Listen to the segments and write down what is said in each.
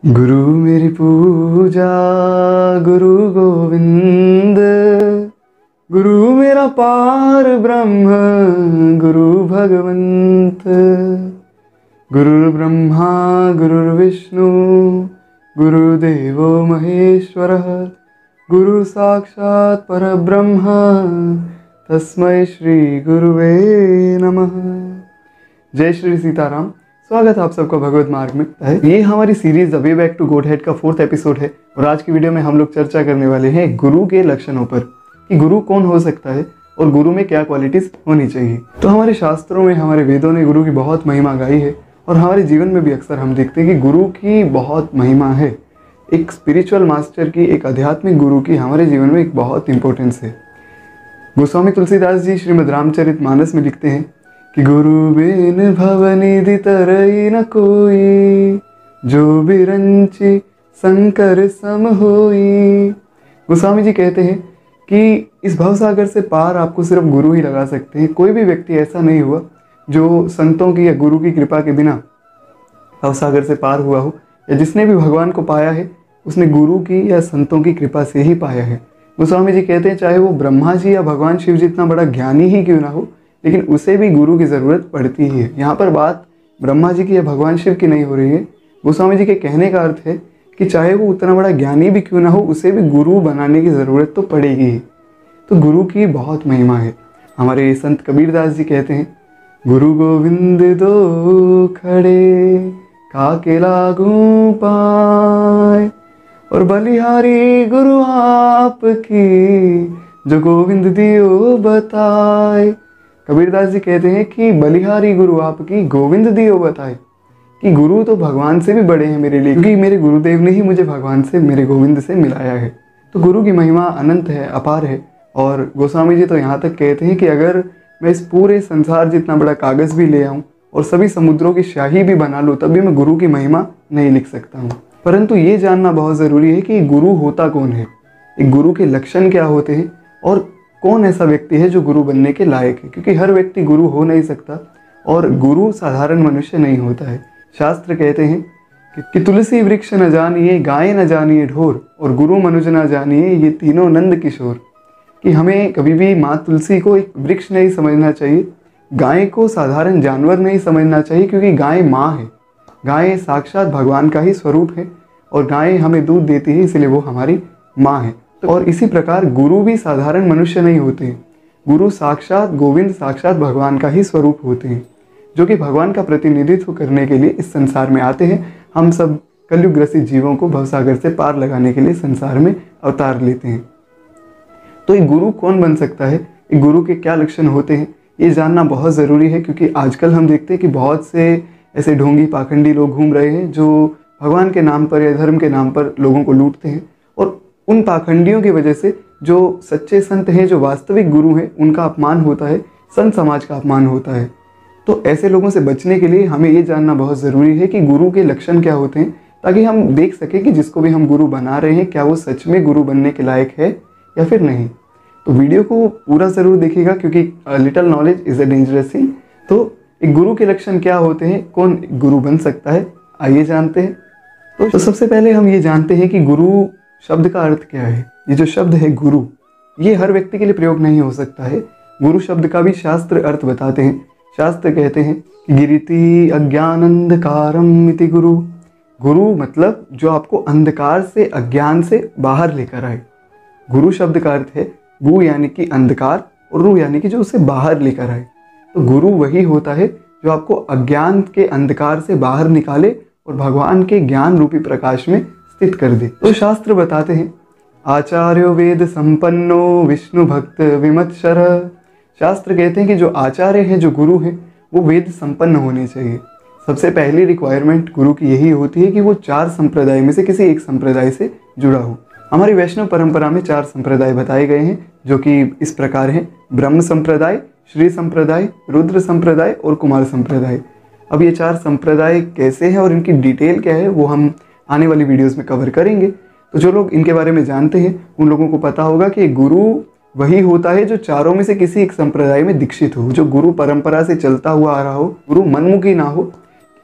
गुरु मेरी पूजा गुरु गोविंद, गुरु मेरा पार ब्रह्म गुरु भगवंत, गुरु ब्रह्मा गुरुर्विष्णु गुरुदेवो महेश्वरः, गुरु साक्षात् परब्रह्म तस्मै श्री गुरुवे नमः। जय श्री सीताराम। स्वागत है आप सबका भगवत मार्ग में। ये हमारी series the way back to Godhead का 4th एपिसोड है और आज की वीडियो में हम लोग चर्चा करने वाले हैं गुरु के लक्षणों पर कि गुरु कौन हो सकता है और गुरु में क्या क्वालिटीज होनी चाहिए। तो हमारे शास्त्रों में, हमारे वेदों ने गुरु की बहुत महिमा गाई है और हमारे जीवन में भी अक्सर हम देखते हैं कि गुरु की बहुत महिमा है। एक स्पिरिचुअल मास्टर की, एक आध्यात्मिक गुरु की हमारे जीवन में एक बहुत इंपॉर्टेंस है। गोस्वामी तुलसीदास जी श्रीमद् रामचरितमानस में लिखते हैं कि गुरु बिन भवनिधि तरई न कोई, जो बिरंची शंकर सम होई। गोस्वामी जी कहते हैं कि इस भवसागर से पार आपको सिर्फ गुरु ही लगा सकते हैं। कोई भी व्यक्ति ऐसा नहीं हुआ जो संतों की या गुरु की कृपा के बिना भवसागर से पार हुआ हो, या जिसने भी भगवान को पाया है उसने गुरु की या संतों की कृपा से ही पाया है। गोस्वामी जी कहते हैं चाहे वो ब्रह्मा जी या भगवान शिव जी इतना बड़ा ज्ञानी ही क्यों ना हो, लेकिन उसे भी गुरु की ज़रूरत पड़ती ही है। यहाँ पर बात ब्रह्मा जी की या भगवान शिव की नहीं हो रही है। गोस्वामी जी के कहने का अर्थ है कि चाहे वो उतना बड़ा ज्ञानी भी क्यों ना हो, उसे भी गुरु बनाने की ज़रूरत तो पड़ेगी ही। तो गुरु की बहुत महिमा है। हमारे संत कबीरदास जी कहते हैं, गुरु गोविंद दो खड़े काके लागू पाए, और बलिहारी गुरु आपकी जो गोविंद दियो बताए। कबीरदास जी कहते हैं कि बलिहारी गुरु आपकी गोविंद दियो बताए, कि गुरु तो भगवान से भी बड़े हैं मेरे लिए, क्योंकि मेरे गुरुदेव ने ही मुझे भगवान से, मेरे गोविंद से मिलाया है। तो गुरु की महिमा अनंत है, अपार है। और गोस्वामी जी तो यहाँ तक कहते हैं कि अगर मैं इस पूरे संसार जितना बड़ा कागज़ भी ले आऊँ और सभी समुद्रों की स्याही भी बना लूँ, तब भी मैं गुरु की महिमा नहीं लिख सकता हूँ। परंतु ये जानना बहुत ज़रूरी है कि गुरु होता कौन है, एक गुरु के लक्षण क्या होते हैं और कौन ऐसा व्यक्ति है जो गुरु बनने के लायक है। क्योंकि हर व्यक्ति गुरु हो नहीं सकता और गुरु साधारण मनुष्य नहीं होता है। शास्त्र कहते हैं कि तुलसी वृक्ष न जानिए, गाय न जानिए ढोर, और गुरु मनुज न जानिए, ये तीनों नंद किशोर। कि हमें कभी भी माँ तुलसी को एक वृक्ष नहीं समझना चाहिए, गाय को साधारण जानवर नहीं समझना चाहिए, क्योंकि गाय माँ है। गाय साक्षात भगवान का ही स्वरूप है और गाय हमें दूध देती है, इसलिए वो हमारी माँ है। और इसी प्रकार गुरु भी साधारण मनुष्य नहीं होते हैं। गुरु साक्षात गोविंद, साक्षात भगवान का ही स्वरूप होते हैं, जो कि भगवान का प्रतिनिधित्व करने के लिए इस संसार में आते हैं। हम सब कलयुग ग्रसित जीवों को भवसागर से पार लगाने के लिए संसार में अवतार लेते हैं। तो एक गुरु कौन बन सकता है, एक गुरु के क्या लक्षण होते हैं, ये जानना बहुत ज़रूरी है। क्योंकि आजकल हम देखते हैं कि बहुत से ऐसे ढोंगी पाखंडी लोग घूम रहे हैं जो भगवान के नाम पर या धर्म के नाम पर लोगों को लूटते हैं, और उन पाखंडियों की वजह से जो सच्चे संत हैं, जो वास्तविक गुरु हैं, उनका अपमान होता है, संत समाज का अपमान होता है। तो ऐसे लोगों से बचने के लिए हमें ये जानना बहुत ज़रूरी है कि गुरु के लक्षण क्या होते हैं, ताकि हम देख सकें कि जिसको भी हम गुरु बना रहे हैं क्या वो सच में गुरु बनने के लायक है या फिर नहीं। तो वीडियो को पूरा ज़रूर देखिएगा, क्योंकि little knowledge is a dangerous thing. तो एक गुरु के लक्षण क्या होते हैं, कौन गुरु बन सकता है, आइए जानते हैं। तो सबसे पहले हम ये जानते हैं कि गुरु शब्द का अर्थ क्या है। ये जो शब्द है गुरु, ये हर व्यक्ति के लिए प्रयोग नहीं हो सकता है। गुरु शब्द का भी शास्त्र अर्थ बताते हैं। शास्त्र कहते हैं कि गिरिति अज्ञान अंधकारम इति गुरु। गुरु मतलब जो आपको अंधकार से, अज्ञान से बाहर लेकर आए। गुरु शब्द का अर्थ है गु यानी कि अंधकार, और रु यानी कि जो उसे बाहर लेकर आए। तो गुरु वही होता है जो आपको अज्ञान के अंधकार से बाहर निकाले और भगवान के ज्ञान रूपी प्रकाश में स्थित कर दे। तो शास्त्र बताते हैं, आचार्यो वेद संपन्नो विष्णु भक्त विमत्सर। शास्त्र कहते हैं कि जो आचार्य हैं, जो गुरु हैं, वो वेद संपन्न होने चाहिए। सबसे पहली रिक्वायरमेंट गुरु की यही होती है कि वो 4 संप्रदाय में से किसी एक संप्रदाय से जुड़ा हो। हमारी वैष्णव परंपरा में 4 संप्रदाय बताए गए हैं, जो कि इस प्रकार हैं: ब्रह्म संप्रदाय, श्री संप्रदाय, रुद्र संप्रदाय और कुमार संप्रदाय। अब ये 4 संप्रदाय कैसे हैं और इनकी डिटेल क्या है, वो हम आने वाली वीडियोस में कवर करेंगे। तो जो लोग इनके बारे में जानते हैं उन लोगों को पता होगा कि गुरु वही होता है जो चारों में से किसी एक संप्रदाय में दीक्षित हो, जो गुरु परंपरा से चलता हुआ आ रहा हो, गुरु मनमुखी ना हो।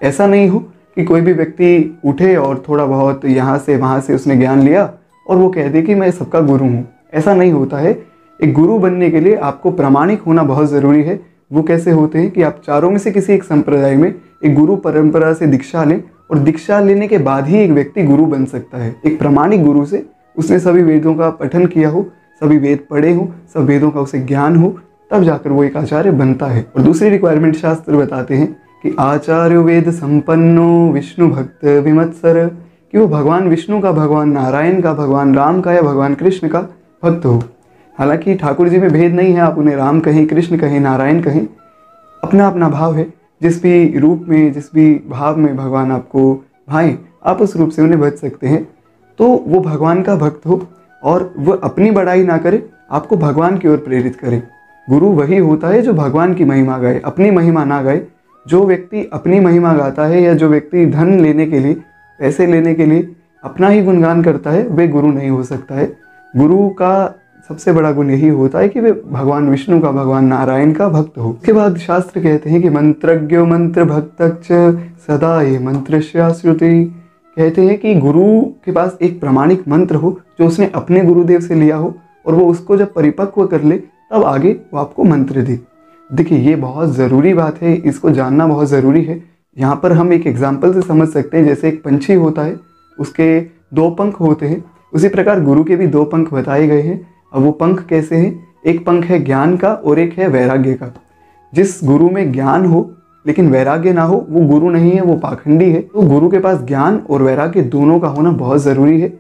ऐसा नहीं हो कि कोई भी व्यक्ति उठे और थोड़ा बहुत यहाँ से वहाँ से उसने ज्ञान लिया और वो कह दे कि मैं सबका गुरु हूँ। ऐसा नहीं होता है। एक गुरु बनने के लिए आपको प्रामाणिक होना बहुत ज़रूरी है। वो कैसे होते हैं कि आप चारों में से किसी एक संप्रदाय में एक गुरु परंपरा से दीक्षा लें और दीक्षा लेने के बाद ही एक व्यक्ति गुरु बन सकता है। एक प्रामाणिक गुरु से उसने सभी वेदों का पठन किया हो, सभी वेद पढ़े हो, सब वेदों का उसे ज्ञान हो, तब जाकर वो एक आचार्य बनता है। और दूसरी रिक्वायरमेंट शास्त्र बताते हैं कि आचार्य वेद संपन्नो विष्णु भक्त विमत्सर, कि वो भगवान विष्णु का, भगवान नारायण का, भगवान राम का या भगवान कृष्ण का भक्त हो। हालांकि ठाकुर जी में भेद नहीं है, आप उन्हें राम कहें, कृष्ण कहें, नारायण कहें, अपना अपना भाव है। जिस भी रूप में, जिस भी भाव में भगवान आपको भाएं, आप उस रूप से उन्हें भज सकते हैं। तो वो भगवान का भक्त हो और वो अपनी बड़ाई ना करे, आपको भगवान की ओर प्रेरित करे। गुरु वही होता है जो भगवान की महिमा गाए, अपनी महिमा ना गाए। जो व्यक्ति अपनी महिमा गाता है या जो व्यक्ति धन लेने के लिए, पैसे लेने के लिए अपना ही गुणगान करता है, वे गुरु नहीं हो सकता है। गुरु का सबसे बड़ा गुण यही होता है कि वे भगवान विष्णु का, भगवान नारायण का भक्त हो। उसके बाद शास्त्र कहते हैं कि मंत्रज्ञो मंत्र भक्तच्च सदा ये मंत्रस्य श्रुति, कहते हैं कि गुरु के पास एक प्रामाणिक मंत्र हो जो उसने अपने गुरुदेव से लिया हो और वो उसको जब परिपक्व कर ले तब आगे वो आपको मंत्र दे। देखिए ये बहुत ज़रूरी बात है, इसको जानना बहुत ज़रूरी है। यहाँ पर हम एक एग्जाम्पल से समझ सकते हैं। जैसे एक पंछी होता है, उसके 2 पंख होते हैं, उसी प्रकार गुरु के भी 2 पंख बताए गए हैं। अब वो पंख कैसे हैं? एक पंख है ज्ञान का और एक है वैराग्य का। जिस गुरु में ज्ञान हो लेकिन वैराग्य ना हो, वो गुरु नहीं है, वो पाखंडी है। तो गुरु के पास ज्ञान और वैराग्य दोनों का होना बहुत ज़रूरी है।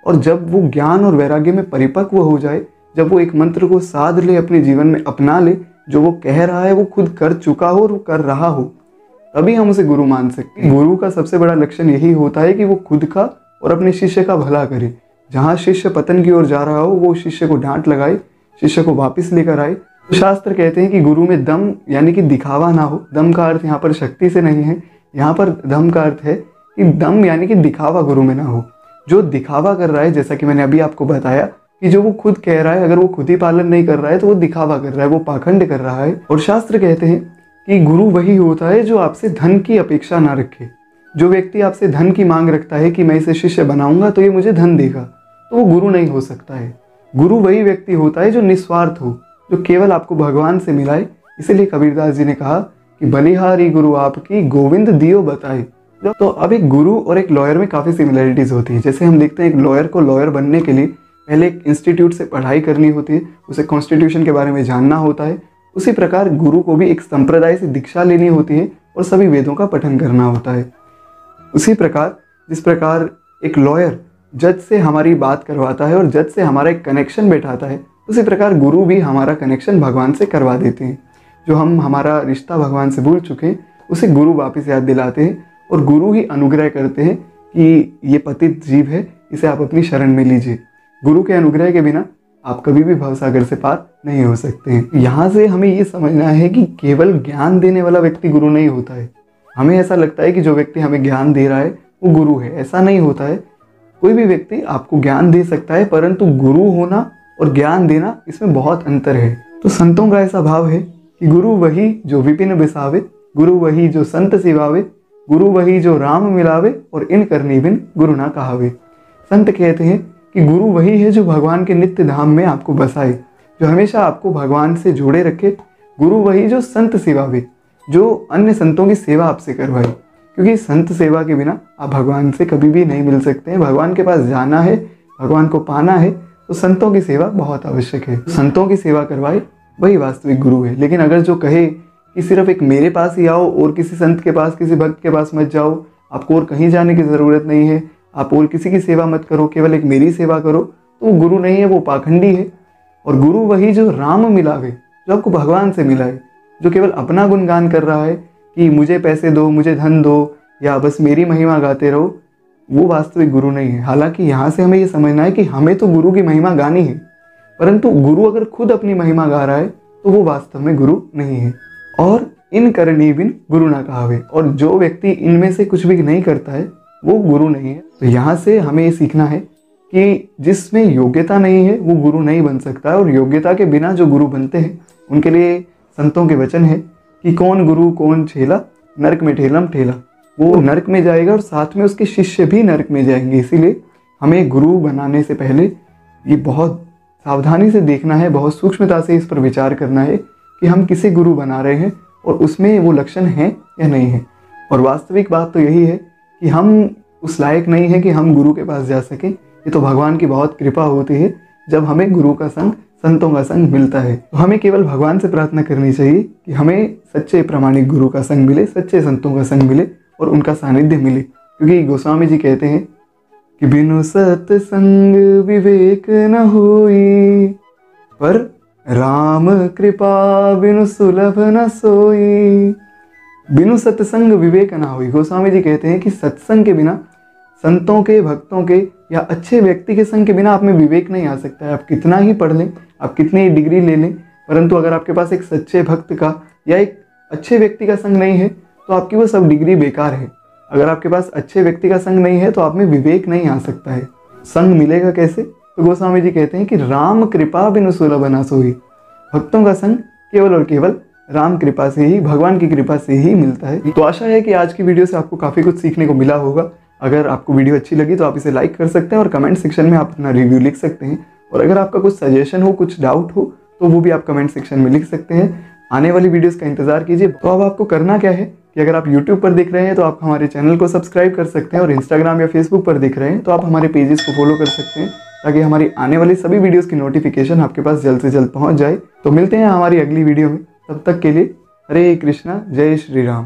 और जब वो ज्ञान और वैराग्य में परिपक्व हो जाए, जब वो एक मंत्र को साध ले, अपने जीवन में अपना ले, जो वो कह रहा है वो खुद कर चुका हो और वो कर रहा हो, तभी हम उसे गुरु मान सकते हैं। गुरु का सबसे बड़ा लक्षण यही होता है कि वो खुद का और अपने शिष्य का भला करे। जहाँ शिष्य पतन की ओर जा रहा हो, वो शिष्य को डांट लगाए, शिष्य को वापस लेकर आए। तो शास्त्र कहते हैं कि गुरु में दम यानी कि दिखावा ना हो। दम का अर्थ यहाँ पर शक्ति से नहीं है, यहाँ पर दम का अर्थ है कि दम यानी कि दिखावा गुरु में ना हो। जो दिखावा कर रहा है, जैसा कि मैंने अभी आपको बताया कि जो वो खुद कह रहा है, अगर वो खुद ही पालन नहीं कर रहा है तो वो दिखावा कर रहा है, वो पाखंड कर रहा है। और शास्त्र कहते हैं कि गुरु वही होता है जो आपसे धन की अपेक्षा ना रखे। जो व्यक्ति आपसे धन की मांग रखता है कि मैं इसे शिष्य बनाऊंगा तो ये मुझे धन देगा, तो वो गुरु नहीं हो सकता है। गुरु वही व्यक्ति होता है जो निस्वार्थ हो, जो केवल आपको भगवान से मिलाए। इसीलिए कबीरदास जी ने कहा कि बलिहारी गुरु आपकी गोविंद दियो बताए। तो अब एक गुरु और एक लॉयर में काफ़ी सिमिलरिटीज़ होती है। जैसे हम देखते हैं एक लॉयर को लॉयर बनने के लिए पहले एक इंस्टीट्यूट से पढ़ाई करनी होती है, उसे कॉन्स्टिट्यूशन के बारे में जानना होता है। उसी प्रकार गुरु को भी एक संप्रदाय से दीक्षा लेनी होती है और सभी वेदों का पठन करना होता है। उसी प्रकार जिस प्रकार एक लॉयर जज से हमारी बात करवाता है और जज से हमारा एक कनेक्शन बैठाता है, उसी प्रकार गुरु भी हमारा कनेक्शन भगवान से करवा देते हैं। जो हम हमारा रिश्ता भगवान से भूल चुके हैं, उसे गुरु वापस याद दिलाते हैं और गुरु ही अनुग्रह करते हैं कि ये पतित जीव है, इसे आप अपनी शरण में लीजिए। गुरु के अनुग्रह के बिना आप कभी भी भवसागर से पार नहीं हो सकते हैं। यहाँ से हमें ये समझना है कि केवल ज्ञान देने वाला व्यक्ति गुरु नहीं होता है। हमें ऐसा लगता है कि जो व्यक्ति हमें ज्ञान दे रहा है वो गुरु है, ऐसा नहीं होता है। कोई भी व्यक्ति आपको ज्ञान दे सकता है, परंतु गुरु होना और ज्ञान देना इसमें बहुत अंतर है। तो संतों का ऐसा भाव है कि गुरु वही जो विपिन बिसावे, गुरु वही जो संत सिवावे, गुरु वही जो राम मिलावे और इन करनी बिन गुरु ना कहावे। संत कहते हैं कि गुरु वही है जो भगवान के नित्य धाम में आपको बसाए, जो हमेशा आपको भगवान से जोड़े रखे। गुरु वही जो संत सिवावे, जो अन्य संतों की सेवा आपसे करवाए, क्योंकि संत सेवा के बिना आप भगवान से कभी भी नहीं मिल सकते हैं। भगवान के पास जाना है, भगवान को पाना है, तो संतों की सेवा बहुत आवश्यक है। संतों की सेवा करवाए वही वास्तविक गुरु है। लेकिन अगर जो कहे कि सिर्फ एक मेरे पास ही आओ और किसी संत के पास, किसी भक्त के पास मत जाओ, आपको और कहीं जाने की ज़रूरत नहीं है, आप और किसी की सेवा मत करो, केवल एक मेरी सेवा करो, तो वो गुरु नहीं है, वो पाखंडी है। और गुरु वही जो राम मिलावे, जो आपको भगवान से मिलाए, जो केवल अपना गुणगान कर रहा है कि मुझे पैसे दो, मुझे धन दो, या बस मेरी महिमा गाते रहो, वो वास्तविक गुरु नहीं है। हालांकि यहाँ से हमें ये समझना है कि हमें तो गुरु की महिमा गानी है, परंतु गुरु अगर खुद अपनी महिमा गा रहा है तो वो वास्तव में गुरु नहीं है। और इन करनी बिन गुरु ना कहावे, और जो व्यक्ति इनमें से कुछ भी नहीं करता है वो गुरु नहीं है। तो यहाँ से हमें ये सीखना है कि जिसमें योग्यता नहीं है वो गुरु नहीं बन सकता है, और योग्यता के बिना जो गुरु बनते हैं उनके लिए संतों के वचन है कि कौन गुरु कौन छेला, नरक में ठेलम ठेला। वो नरक में जाएगा और साथ में उसके शिष्य भी नरक में जाएंगे। इसीलिए हमें गुरु बनाने से पहले ये बहुत सावधानी से देखना है, बहुत सूक्ष्मता से इस पर विचार करना है कि हम किसे गुरु बना रहे हैं और उसमें वो लक्षण हैं या नहीं है। और वास्तविक बात तो यही है कि हम उस लायक नहीं है कि हम गुरु के पास जा सकें। ये तो भगवान की बहुत कृपा होती है जब हमें गुरु का संग, संतों का संग मिलता है। तो हमें केवल भगवान से प्रार्थना करनी चाहिए कि हमें सच्चे प्रामाणिक गुरु का संग मिले, सच्चे संतों का संग मिले और उनका सानिध्य मिले। क्योंकि गोस्वामी जी कहते हैं कि बिनु सत्संग विवेक न होई, पर राम कृपा बिनु सुलभ न सोई। बिनु सत्संग विवेक न होई। गोस्वामी जी कहते हैं कि सत्संग के बिना, संतों के, भक्तों के या अच्छे व्यक्ति के संग के बिना आप में विवेक नहीं आ सकता है। आप कितना ही पढ़ लें, आप कितनी ही डिग्री ले लें, परंतु अगर आपके पास एक सच्चे भक्त का या एक अच्छे व्यक्ति का संग नहीं है तो आपकी वो सब डिग्री बेकार है। अगर आपके पास अच्छे व्यक्ति का संग नहीं है तो आप में विवेक नहीं आ सकता है। संग मिलेगा कैसे? तो गोस्वामी जी कहते हैं कि राम कृपा बिनु सुलभ न सोई। भक्तों का संग केवल और केवल राम कृपा से ही, भगवान की कृपा से ही मिलता है। तो आशा है कि आज की वीडियो से आपको काफ़ी कुछ सीखने को मिला होगा। अगर आपको वीडियो अच्छी लगी तो आप इसे लाइक कर सकते हैं और कमेंट सेक्शन में आप अपना रिव्यू लिख सकते हैं। और अगर आपका कुछ सजेशन हो, कुछ डाउट हो तो वो भी आप कमेंट सेक्शन में लिख सकते हैं। आने वाली वीडियोस का इंतजार कीजिए। तो अब आपको करना क्या है कि अगर आप यूट्यूब पर देख रहे हैं तो आप हमारे चैनल को सब्सक्राइब कर सकते हैं, और इंस्टाग्राम या फेसबुक पर देख रहे हैं तो आप हमारे पेजेस को फॉलो कर सकते हैं, ताकि हमारी आने वाली सभी वीडियोस की नोटिफिकेशन आपके पास जल्द से जल्द पहुंच जाए। तो मिलते हैं हमारी अगली वीडियो में, तब तक के लिए हरे कृष्णा, जय श्री राम।